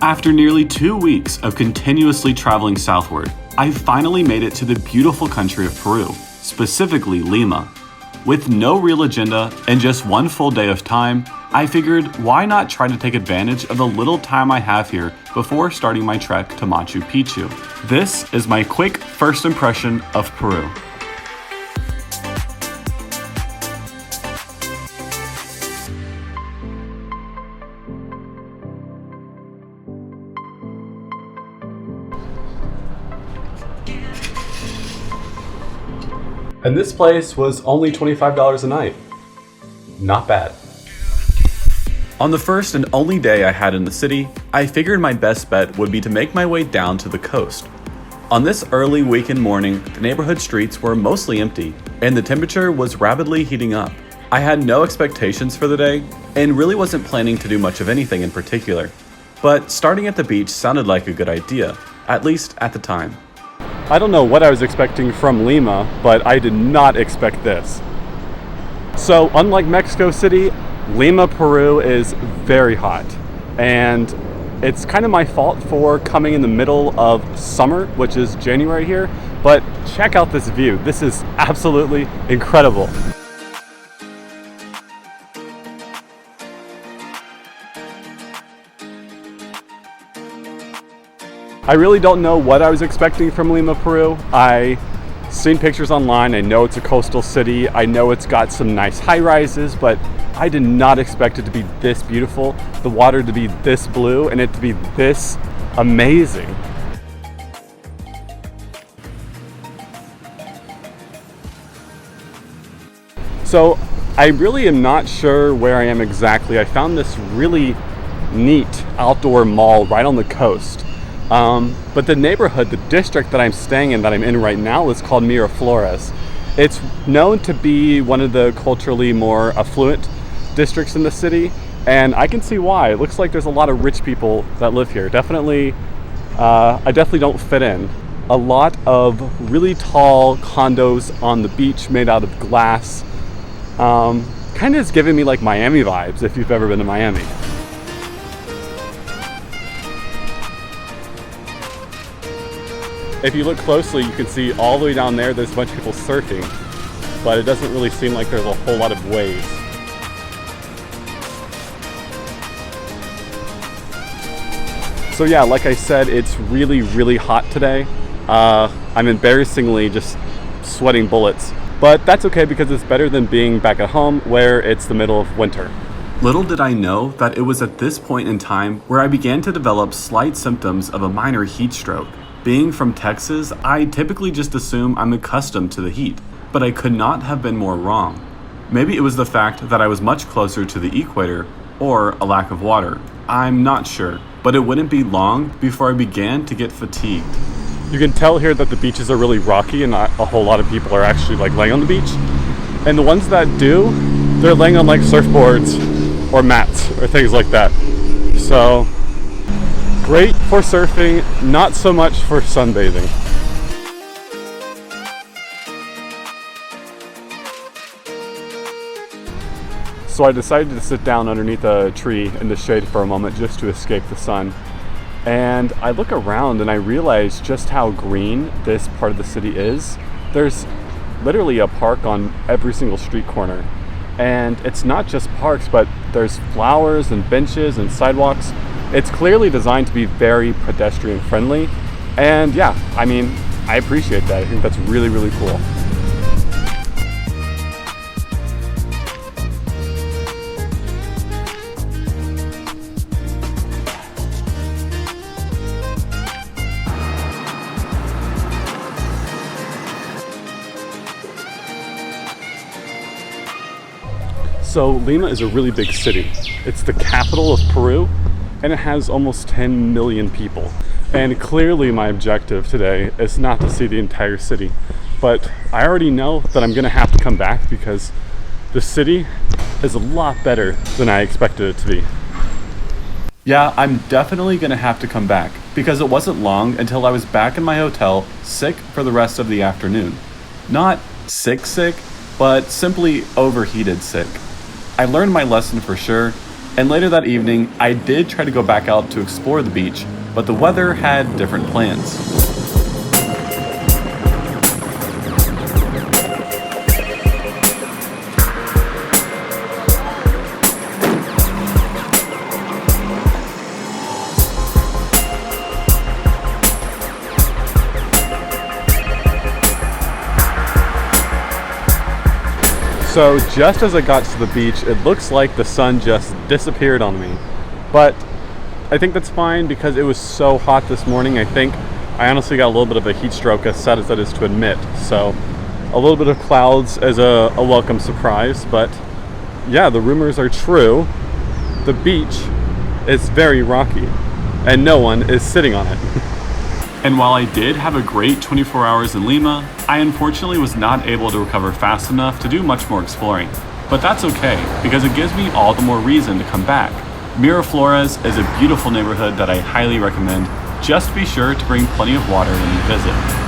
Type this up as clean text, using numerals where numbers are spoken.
After nearly 2 weeks of continuously traveling southward, I finally made it to the beautiful country of Peru, specifically Lima. With no real agenda and just one full day of time, I figured why not try to take advantage of the little time I have here before starting my trek to Machu Picchu. This is my quick first impression of Peru. And this place was only $25 a night. Not bad. On the first and only day I had in the city, I figured my best bet would be to make my way down to the coast. On this early weekend morning, the neighborhood streets were mostly empty, and the temperature was rapidly heating up. I had no expectations for the day, and really wasn't planning to do much of anything in particular. But starting at the beach sounded like a good idea, at least at the time. I don't know what I was expecting from Lima, but I did not expect this. So, unlike Mexico City, Lima, Peru is very hot. And it's kind of my fault for coming in the middle of summer, which is January here. But check out this view. This is absolutely incredible. I really don't know what I was expecting from Lima, Peru. I seen pictures online. I know it's a coastal city. I know it's got some nice high rises, but I did not expect it to be this beautiful, the water to be this blue, and it to be this amazing. So I really am not sure where I am exactly. I found this really neat outdoor mall right on the coast. But the neighborhood, the district that I'm staying in, that I'm in right now, is called Miraflores. It's known to be one of the culturally more affluent districts in the city, and I can see why. It looks like there's a lot of rich people that live here. I definitely don't fit in. A lot of really tall condos on the beach made out of glass. Kind of is giving me like Miami vibes, if you've ever been to Miami. If you look closely, you can see all the way down there's a bunch of people surfing, but it doesn't really seem like there's a whole lot of waves. So yeah, like I said, it's really, really hot today. I'm embarrassingly just sweating bullets, but that's okay because it's better than being back at home where it's the middle of winter. Little did I know that it was at this point in time where I began to develop slight symptoms of a minor heat stroke. Being from Texas, I typically just assume I'm accustomed to the heat, but I could not have been more wrong. Maybe it was the fact that I was much closer to the equator, or a lack of water. I'm not sure, but it wouldn't be long before I began to get fatigued. You can tell here that the beaches are really rocky and not a whole lot of people are actually like laying on the beach. And the ones that do, they're laying on like surfboards or mats or things like that. So, great for surfing, not so much for sunbathing. So I decided to sit down underneath a tree in the shade for a moment just to escape the sun. And I look around and I realize just how green this part of the city is. There's literally a park on every single street corner. And it's not just parks, but there's flowers and benches and sidewalks. It's clearly designed to be very pedestrian friendly. And yeah, I mean, I appreciate that. I think that's really, really cool. So Lima is a really big city. It's the capital of Peru, and it has almost 10 million people. And clearly my objective today is not to see the entire city, but I already know that I'm gonna have to come back because the city is a lot better than I expected it to be. Yeah, I'm definitely gonna have to come back because it wasn't long until I was back in my hotel sick for the rest of the afternoon. Not sick, but simply overheated sick. I learned my lesson for sure, And later that evening, I did try to go back out to explore the beach, but the weather had different plans. So just as I got to the beach, it looks like the sun just disappeared on me. But I think that's fine because it was so hot this morning. I think I honestly got a little bit of a heat stroke, as sad as that is to admit. So a little bit of clouds as a welcome surprise. But yeah, the rumors are true. The beach is very rocky and no one is sitting on it. And while I did have a great 24 hours in Lima, I unfortunately was not able to recover fast enough to do much more exploring. But that's okay, because it gives me all the more reason to come back. Miraflores is a beautiful neighborhood that I highly recommend. Just be sure to bring plenty of water when you visit.